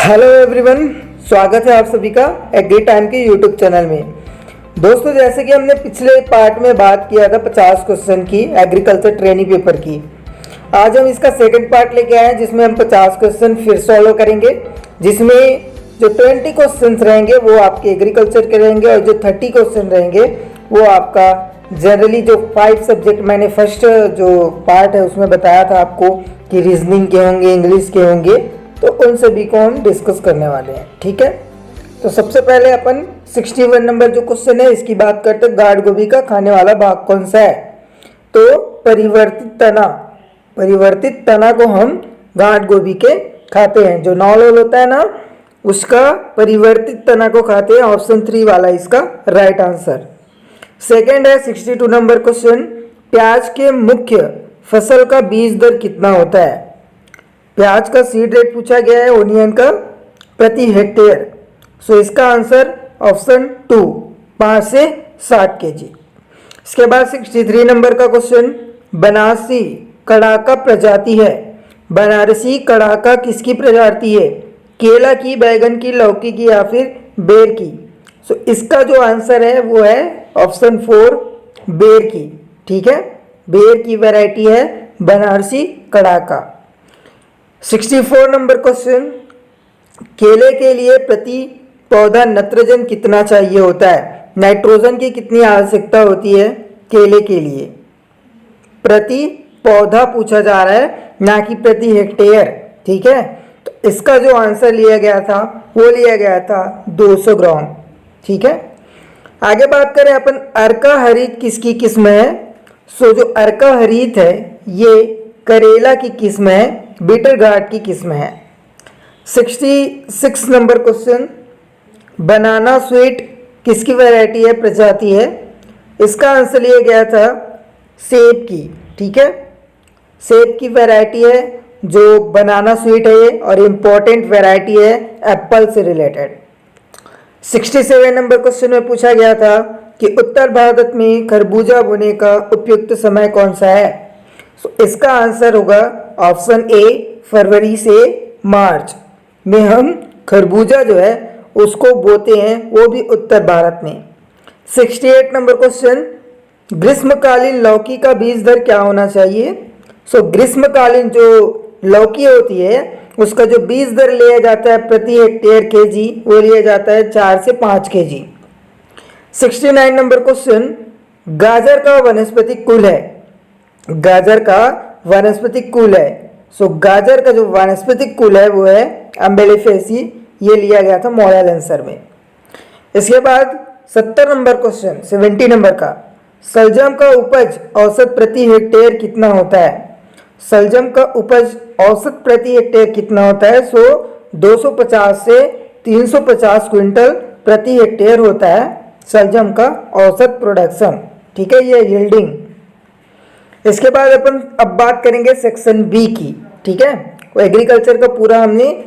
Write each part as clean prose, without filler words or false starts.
Hello everyone, स्वागत है आप सभी का एग्री टाइम के यूट्यूब चैनल में। दोस्तों, जैसे कि हमने पिछले पार्ट में बात किया था 50 क्वेश्चन की एग्रीकल्चर ट्रेनिंग पेपर की। आज हम इसका सेकंड पार्ट लेके आए हैं जिसमें हम 50 क्वेश्चन फिर सॉल्व करेंगे, जिसमें जो 20 क्वेश्चन रहेंगे वो आपके एग्रीकल्चर के रहेंगे और जो 30 क्वेश्चन रहेंगे वो आपका जनरली जो 5 सब्जेक्ट मैंने फर्स्ट जो पार्ट है उसमें बताया था आपको कि रीजनिंग के होंगे, इंग्लिश के होंगे, तो उन सभी को हम डिस्कस करने वाले हैं। ठीक है, तो सबसे पहले अपन 61 नंबर जो क्वेश्चन है इसकी बात करते हैं। गाढ़ गोभी का खाने वाला भाग कौन सा है? तो परिवर्तित तना को हम गाढ़ गोभी के खाते हैं। जो नॉल होता है ना उसका परिवर्तित तना को खाते हैं। ऑप्शन 3 वाला इसका राइट आंसर। सेकेंड है 62 नंबर क्वेश्चन। प्याज के मुख्य फसल का बीज दर कितना होता है? प्याज का सीड रेट पूछा गया है, ओनियन का प्रति हेक्टेयर। सो इसका आंसर ऑप्शन 2 5 से 60 केजी। इसके बाद 63 नंबर का क्वेश्चन। बनारसी कड़ाका प्रजाति है। बनारसी कड़ाका किसकी प्रजाति है? केला की, बैगन की, लौकी की या फिर बेर की? सो इसका जो आंसर है वो है ऑप्शन 4 बेर की। ठीक है, बेर की वैरायटी है बनारसी कड़ाका। 64 number question. केले के लिए प्रति पौधा नाइट्रोजन कितना चाहिए होता है? नाइट्रोजन की कितनी आवश्यकता होती है केले के लिए? प्रति पौधा पूछा जा रहा है, ना कि प्रति हेक्टेयर। ठीक है, तो इसका जो आंसर लिया गया था वो लिया गया था 200 ग्राम। ठीक है, आगे बात करें अपन अर्का हरित किसकी किस्म है? सो जो अर्का हरित है ये करेला की किस्म है, बीटर गार्ड की किस्म है। 66 नंबर क्वेश्चन। बनाना स्वीट किसकी वैरायटी है, प्रजाति है? इसका आंसर लिया गया था सेब की। ठीक है, सेब की वैरायटी है जो बनाना स्वीट है ये, और इम्पोर्टेंट वैरायटी है एप्पल से रिलेटेड। 67 नंबर क्वेश्चन में पूछा गया था कि उत्तर भारत में खरबूजा बोने का उपयुक्त समय कौन सा है? इसका आंसर होगा ऑप्शन ए फरवरी से मार्च में हम खरबूजा जो है उसको बोते हैं, वो भी उत्तर भारत में। 68 नंबर क्वेश्चन। ग्रीष्मकालीन लौकी का बीज दर क्या होना चाहिए? ग्रीष्मकालीन जो लौकी होती है उसका जो बीज दर लिया जाता है प्रति हेक्टेयर केजी वो लिया जाता है 4 से 5 केजी। 69 number question. गाजर का वानस्पतिक कुल है। गाजर का वानस्पतिक कुल है। गाजर का जो वानस्पतिक कुल है वो है अम्बेलिफेसी। ये लिया गया था मॉडल आंसर में। इसके बाद 70 नंबर क्वेश्चन 70 नंबर का। शलजम का उपज औसत प्रति हेक्टेयर कितना होता है? शलजम का उपज औसत प्रति हेक्टेयर कितना होता है? 250 से 350 क्विंटल प्रति हेक्टेयर होता है शलजम का औसत प्रोडक्शन। ठीक है, ये यील्डिंग। इसके बाद अपन अब बात करेंगे सेक्शन बी की। ठीक है, वो एग्रीकल्चर का पूरा हमने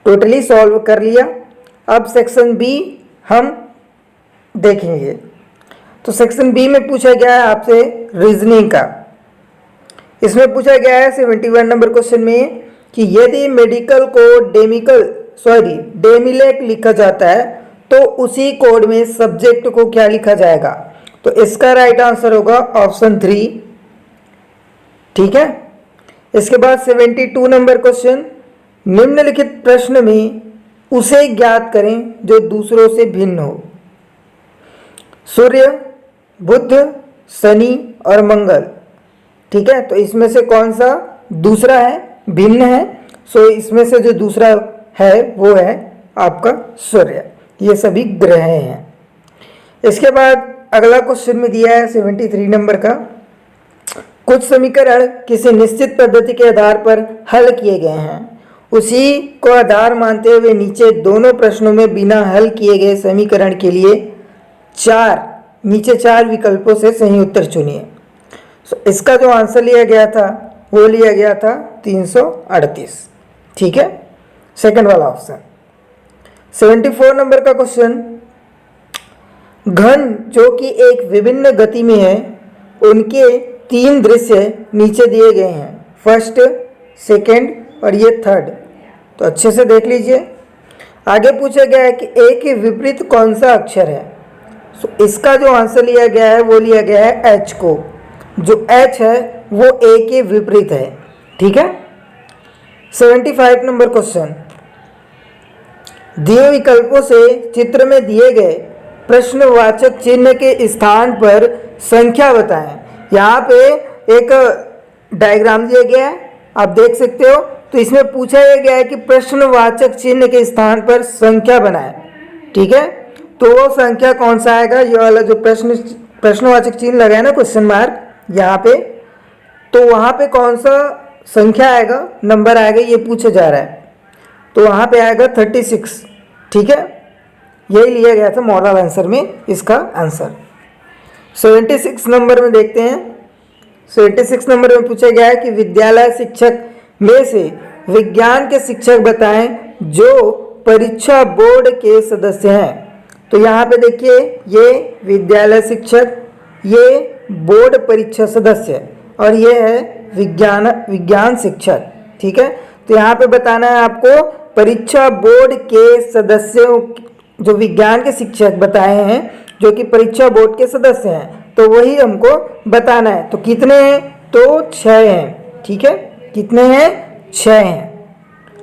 टोटली सॉल्व कर लिया। अब सेक्शन बी हम देखेंगे। तो सेक्शन बी में पूछा गया है आपसे रीजनिंग का। इसमें पूछा गया है 71 नंबर क्वेश्चन में कि यदि मेडिकल को डेमिलेक लिखा जाता है तो उसी कोड में सब्जेक्ट को क्या लिखा जाएगा? तो इसका राइट आंसर होगा ऑप्शन 3। ठीक है, इसके बाद 72 नंबर क्वेश्चन। निम्नलिखित प्रश्न में उसे ज्ञात करें जो दूसरों से भिन्न हो। सूर्य, बुध, शनि और मंगल। ठीक है, तो इसमें से कौन सा दूसरा है, भिन्न है? इसमें से जो दूसरा है वो है आपका सूर्य। ये सभी ग्रह हैं। इसके बाद अगला क्वेश्चन में दिया है 73 नंबर का। कुछ समीकरण किसी निश्चित पद्धति के आधार पर हल किए गए हैं, उसी को आधार मानते हुए नीचे दोनों प्रश्नों में बिना हल किए गए समीकरण के लिए नीचे चार विकल्पों से सही उत्तर चुनिए। इसका जो आंसर लिया गया था वो लिया गया था 338। ठीक है, सेकंड वाला ऑप्शन। 74 नंबर का क्वेश्चन। घन जो कि एक विभिन्न गति में है उनके 3 दृश्य नीचे दिए गए हैं, फर्स्ट, सेकंड और ये थर्ड। तो अच्छे से देख लीजिए। आगे पूछा गया है कि ए के विपरीत कौन सा अक्षर है। इसका जो आंसर लिया गया है वो लिया गया है एच को। जो एच है वो ए के विपरीत है। ठीक है। 75 नंबर क्वेश्चन, दिए विकल्पों से चित्र में दिए गए प्रश्नवाचक चिन्ह के स्थान पर संख्या बताएं। यहाँ पे एक डायग्राम दिया गया है, आप देख सकते हो। तो इसमें पूछा गया है कि प्रश्नवाचक चिन्ह के स्थान पर संख्या बनाएं। ठीक है, तो वो संख्या कौन सा आएगा, ये वाला जो प्रश्नवाचक चिन्ह लगा है ना, क्वेश्चन मार्क यहाँ पे, तो वहाँ पे कौन सा संख्या आएगा, नंबर आएगा, ये पूछा जा रहा है। तो वहाँ पे आएगा 36। ठीक है, यही लिया गया था मॉडल आंसर में इसका आंसर। 76 नंबर में देखते हैं। 76 नंबर में पूछा गया है कि विद्यालय शिक्षक में से विज्ञान के शिक्षक बताएं जो परीक्षा बोर्ड के सदस्य हैं। तो यहाँ पे देखिए, ये विद्यालय शिक्षक, ये बोर्ड परीक्षा सदस्य और ये है विज्ञान शिक्षक। ठीक है, तो यहाँ पे बताना है आपको परीक्षा बोर्ड के सदस्यों, जो विज्ञान के शिक्षक बताए हैं जो कि परीक्षा बोर्ड के सदस्य हैं, तो वही हमको बताना है। तो कितने हैं, तो 6 हैं। ठीक है, कितने हैं, 6 हैं।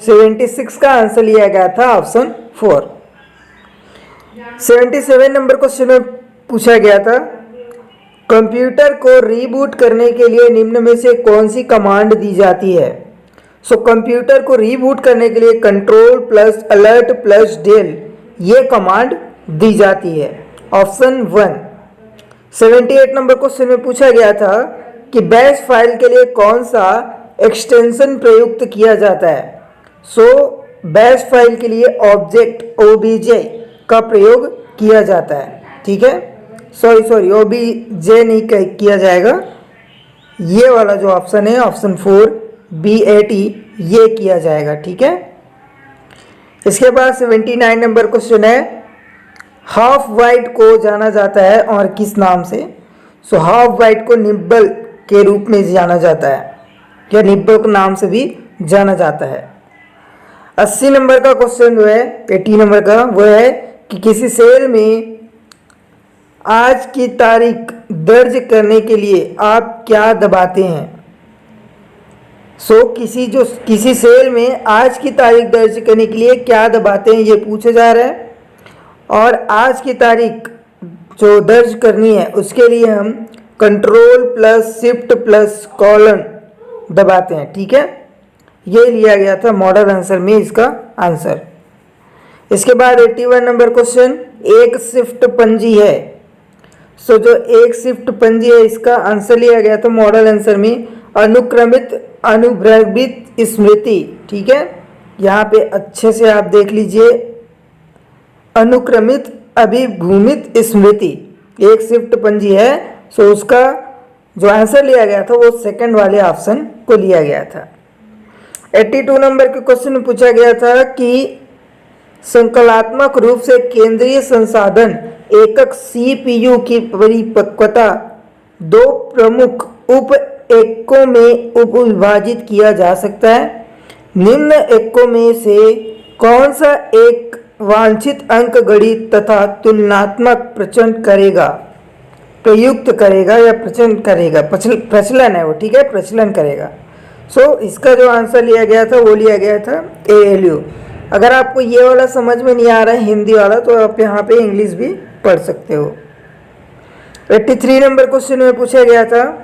76 का आंसर लिया गया था ऑप्शन 4। 77 नंबर क्वेश्चन में पूछा गया था, कंप्यूटर को रीबूट करने के लिए निम्न में से कौन सी कमांड दी जाती है। कंप्यूटर को रीबूट करने के लिए control plus alert plus del ये कमांड दी जाती है, ऑप्शन 1। 78 नंबर क्वेश्चन में पूछा गया था कि बैश फाइल के लिए कौन सा एक्सटेंशन प्रयुक्त किया जाता है। बैश फाइल के लिए ऑब्जेक्ट ओबीजे का प्रयोग किया जाता है। ठीक है, सॉरी ओबीजे नहीं किया जाएगा, ये वाला जो ऑप्शन है ऑप्शन 4 BAT ये किया जाएगा। ठीक है, इसके बाद 79 नंबर क्वेश्चन है, हाफ वाइट को जाना जाता है और किस नाम से। हाफ वाइट को निब्बल के रूप में जाना जाता है, या निब्बल के नाम से भी जाना जाता है। 80 नंबर का क्वेश्चन जो है, 80 नंबर का वो है कि किसी सेल में आज की तारीख दर्ज करने के लिए आप क्या दबाते हैं। किसी सेल में आज की तारीख दर्ज करने के लिए क्या दबाते हैं, ये पूछा जा रहा है। और आज की तारीख जो दर्ज करनी है उसके लिए हम control plus shift plus colon दबाते हैं। ठीक है, ये लिया गया था मॉडल आंसर में इसका आंसर। इसके बाद 81 नंबर क्वेश्चन, एक शिफ्ट पंजी है। जो एक शिफ्ट पंजी है इसका आंसर लिया गया था मॉडल आंसर में अनुक्रमित अनुभ्रमित स्मृति। ठीक है, यहाँ पे अच्छे से आप देख लीजिए, अनुक्रमित अभिभूमित स्मृति एक शिफ्ट पंजी है। उसका जो आंसर लिया गया था वो सेकंड वाले ऑप्शन को लिया गया था। 82 नंबर के क्वेश्चन में पूछा गया था कि संकलात्मक रूप से केंद्रीय संसाधन एकक CPU की परिपक्वता 2 प्रमुख उप एककों में उपविभाजित किया जा सकता है। निम्न एककों में से कौन सा एक वांछित अंक गणित तथा तुलनात्मक प्रचंड करेगा, प्रयुक्त करेगा या प्रचंड करेगा, प्रचलन है वो। ठीक है, प्रचलन करेगा। इसका जो आंसर लिया गया था वो लिया गया था ALU। अगर आपको ये वाला समझ में नहीं आ रहा है हिंदी वाला, तो आप यहाँ पे इंग्लिश भी पढ़ सकते हो। 83 नंबर क्वेश्चन में पूछा गया था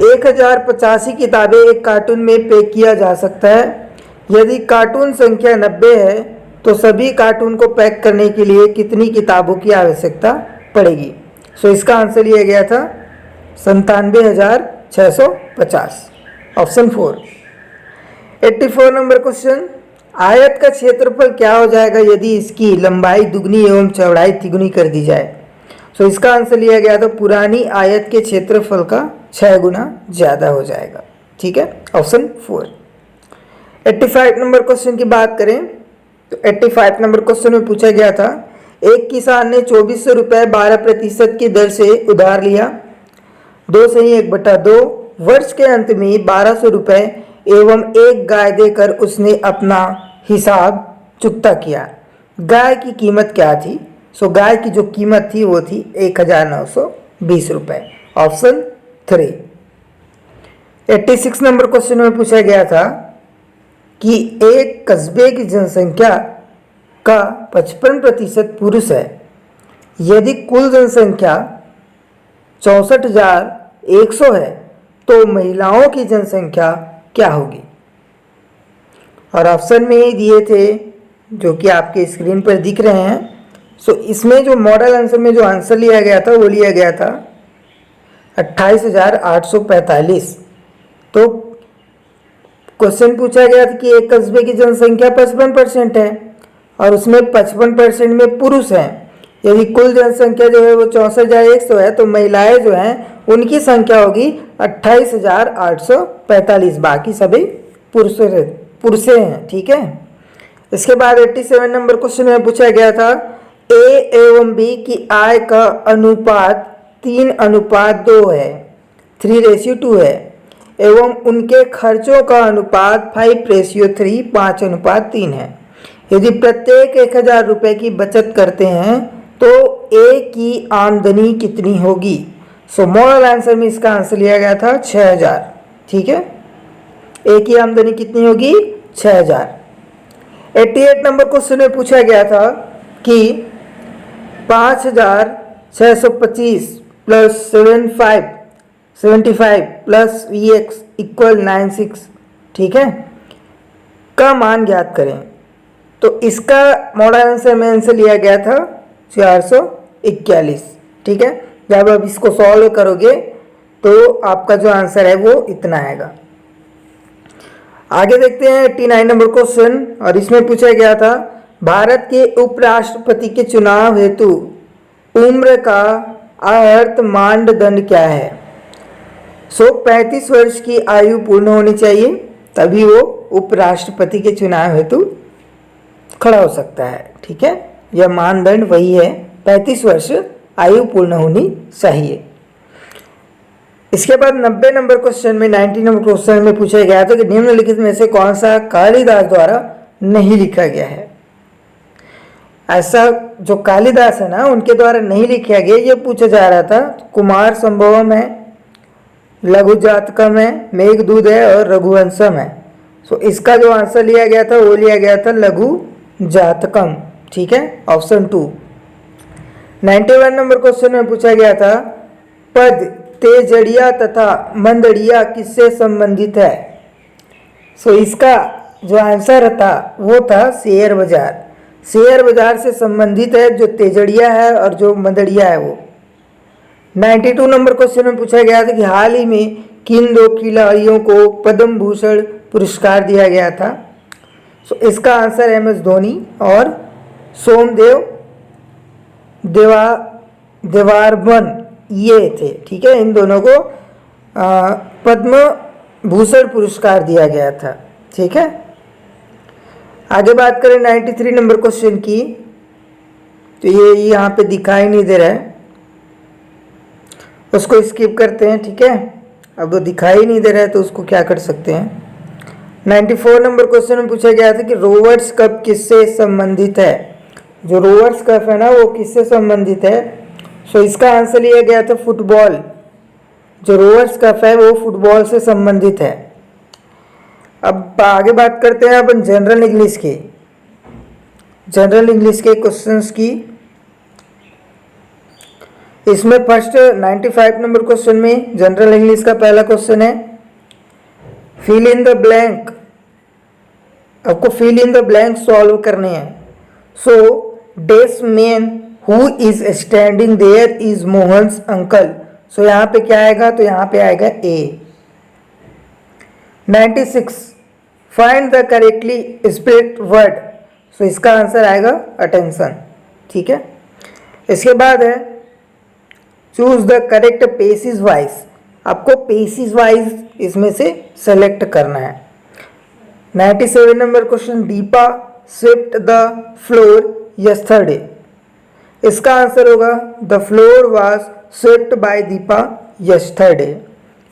1085 किताबें एक कार्टून में पैक किया जा सकता है। यदि कार्टून संख्या 90 है तो सभी कार्टून को पैक करने के लिए कितनी किताबों की आवश्यकता पड़ेगी। इसका आंसर लिया गया था 97,650, ऑप्शन 4। 84 नंबर क्वेश्चन, आयत का क्षेत्रफल क्या हो जाएगा यदि इसकी लंबाई दुगनी एवं चौड़ाई तिगुनी कर दी जाए। इसका आंसर लिया गया था पुरानी आयत के क्षेत्रफल का 6 गुना ज़्यादा हो जाएगा। ठीक है, ऑप्शन 4। 85 नंबर क्वेश्चन की बात करें तो 85 नंबर क्वेश्चन में पूछा गया था, एक किसान ने 2400 रुपये 12% की दर से उधार लिया। 2/1/2 वर्ष के अंत में 1200 रुपये एवं एक गाय देकर उसने अपना हिसाब चुकता किया। गाय की कीमत क्या थी? सो गाय की जो कीमत थी वो थी 1920 रुपये। ऑप्शन 3। 86 नंबर क्वेश्चन में पूछा गया था कि एक कस्बे की जनसंख्या का 55% पुरुष है, यदि कुल जनसंख्या 64,100 है तो महिलाओं की जनसंख्या क्या होगी? और ऑप्शन में ही दिए थे जो कि आपके स्क्रीन पर दिख रहे हैं। सो इसमें जो मॉडल आंसर में जो आंसर लिया गया था वो लिया गया था 28,845। तो क्वेश्चन पूछा गया था कि एक कस्बे की जनसंख्या 55% है और उसमें 55% में पुरुष हैं। यदि कुल जनसंख्या जो है वो 64,100 है तो महिलाएं जो हैं उनकी संख्या होगी 28,845। बाकी सभी पुरुषे हैं। ठीक है। इसके बाद 87 नंबर क्वेश्चन में पूछा गया था ए एवं बी की आय का अनुपात 3:2 है, 3:2 है, एवं उनके खर्चों का अनुपात 5:3, 5:3 है। यदि प्रत्येक 1,000 रुपये की बचत करते हैं तो ए की आमदनी कितनी होगी? सो मॉडल आंसर में इसका आंसर लिया गया था 6,000। ठीक है। ए की आमदनी कितनी होगी? 6,000। 88 नंबर क्वेश्चन में पूछा गया था कि 5,625 प्लस 75 प्लस VX इक्वल 96, ठीक है, का मान ज्ञात करें। तो इसका मॉडल आंसर में आंसर लिया गया था 441। ठीक है। जब आप इसको सॉल्व करोगे तो आपका जो आंसर है वो इतना आएगा। आगे देखते हैं 89 नंबर क्वेश्चन, और इसमें पूछा गया था भारत के उपराष्ट्रपति के चुनाव हेतु उम्र का अर्थ मानदंड क्या है? 35 वर्ष की आयु पूर्ण होनी चाहिए तभी वो उपराष्ट्रपति के चुनाव हेतु खड़ा हो सकता है। ठीक है। यह मानदंड वही है, 35 वर्ष आयु पूर्ण होनी चाहिए। इसके बाद 90 नंबर क्वेश्चन में 90 नंबर क्वेश्चन में पूछा गया था कि निम्नलिखित में से कौन सा कालिदास द्वारा नहीं लिखा गया है? ऐसा जो कालिदास है ना उनके द्वारा नहीं लिखा गया ये पूछा जा रहा था। कुमार संभवम है, लघु जातकम है, मेघदूत है और रघुवंशम है। सो इसका जो आंसर लिया गया था वो लिया गया था लघु जातकम। ठीक है। ऑप्शन 2। 91 नंबर क्वेश्चन में पूछा गया था पद तेजड़िया तथा मंदड़िया किससे संबंधित है? सो इसका जो आंसर था वो था शेयर बाजार। शेयर बाजार से संबंधित है जो तेजड़िया है और जो मंदड़िया है वो। 92 नंबर क्वेश्चन में पूछा गया था कि हाल ही में किन 2 खिलाड़ियों को पद्म भूषण पुरस्कार दिया गया था? सो इसका आंसर MS धोनी और सोमदेव देवारमन ये थे। ठीक है। इन दोनों को पद्म भूषण पुरस्कार दिया गया था। ठीक है। आगे बात करें 93 नंबर क्वेश्चन की, तो ये यहाँ पे दिखाई नहीं दे रहा है, उसको स्किप करते हैं। ठीक है। अब वो दिखाई नहीं दे रहा है तो उसको क्या कर सकते हैं। 94 नंबर क्वेश्चन में पूछा गया था कि रोवर्स कप किससे संबंधित है? जो रोवर्स कप है ना वो किससे संबंधित है? सो इसका आंसर लिया गया था फुटबॉल। जो रोवर्स कप है वो फुटबॉल से संबंधित है। अब आगे बात करते हैं अपन जनरल इंग्लिश के क्वेश्चंस की। इसमें फर्स्ट 95 नंबर क्वेश्चन में जनरल इंग्लिश का पहला क्वेश्चन है फिल इन द ब्लैंक। आपको fill in the blank solve करने हैं। So this man who is standing there is Mohan's uncle. So यहाँ पे क्या आएगा? तो यहाँ पे आएगा a. 96 find the correctly spelled word. So इसका आंसर आएगा अटेंशन। ठीक है। इसके बाद है choose the correct passive voice. आपको पेसिस वाइज इसमें से सेलेक्ट करना है। 97 number question Deepa swept the floor yesterday. इसका आंसर होगा the floor was swept by Deepa yesterday.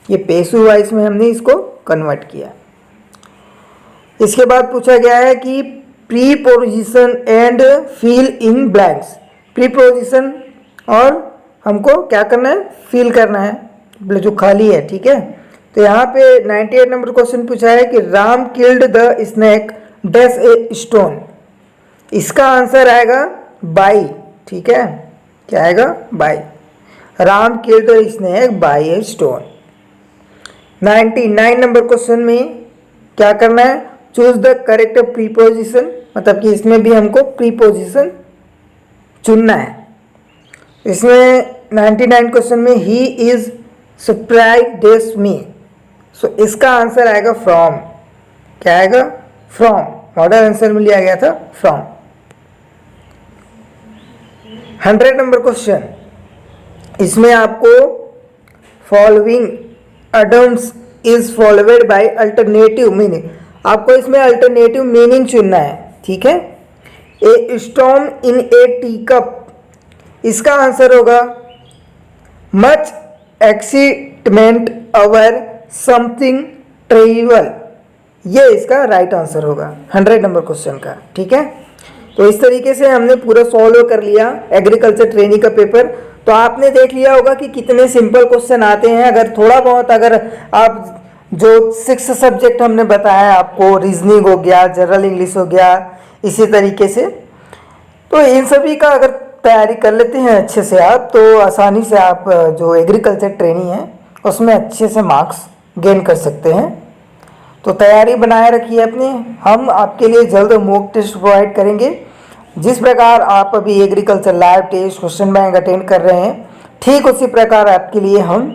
ये पेसु वाइज में हमने इसको कन्वर्ट किया। इसके बाद पूछा गया है कि preposition and fill in blanks. Preposition और हमको क्या करना है, फिल करना है जो खाली है, ठीक है। तो यहाँ पे 98 नंबर क्वेश्चन पूछा है कि Ram killed the snake dash a stone. इसका आंसर आएगा बाई, ठीक है, क्या आएगा, by. Ram killed the snake by a stone. 99 number question में क्या करना है, चूज द करेक्ट प्रीपोजिशन, मतलब कि इसमें भी हमको प्रीपोजिशन चुनना है। इसमें 99 क्वेश्चन में ही इज सरप्राइज डेस मी, सो इसका आंसर आएगा फ्रॉम, क्या आएगा, फ्रॉम। मॉडल आंसर में लिया गया था फ्रॉम। 100 नंबर क्वेश्चन, इसमें आपको following idioms is followed by alternative meaning, आपको इसमें अल्टरनेटिव मीनिंग चुनना है, ठीक है। A storm in a teacup, इसका आंसर होगा much excitement over something trivial, ये इसका राइट आंसर होगा 100 नंबर क्वेश्चन का, ठीक है। तो इस तरीके से हमने पूरा सॉल्व कर लिया एग्रीकल्चर ट्रेनिंग का पेपर। तो आपने देख लिया होगा कि कितने सिंपल क्वेश्चन आते हैं। अगर थोड़ा बहुत, अगर आप जो 6 सब्जेक्ट हमने बताया आपको, रीजनिंग हो गया, जनरल इंग्लिश हो गया, इसी तरीके से, तो इन सभी का अगर तैयारी कर लेते हैं अच्छे से आप, तो आसानी से आप जो एग्रीकल्चर ट्रेनिंग है उसमें अच्छे से मार्क्स गेन कर सकते हैं। तो तैयारी बनाए रखिए अपनी। हम आपके लिए जल्द मॉक टेस्ट प्रोवाइड करेंगे। जिस प्रकार आप अभी agriculture live test, question bank attend कर रहे हैं, ठीक उसी प्रकार आपके लिए हम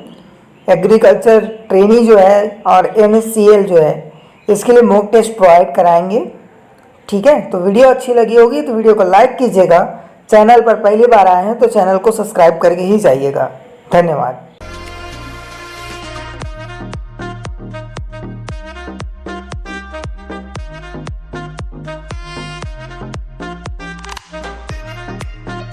एग्रीकल्चर ट्रेनिंग जो है और NSCL जो है, इसके लिए मॉक टेस्ट प्रोवाइड कराएंगे, ठीक है। तो वीडियो अच्छी लगी होगी तो वीडियो को लाइक कीजिएगा। चैनल पर पहली बार आए हैं तो चैनल को सब्सक्राइब करके ही जाइएगा। धन्यवाद।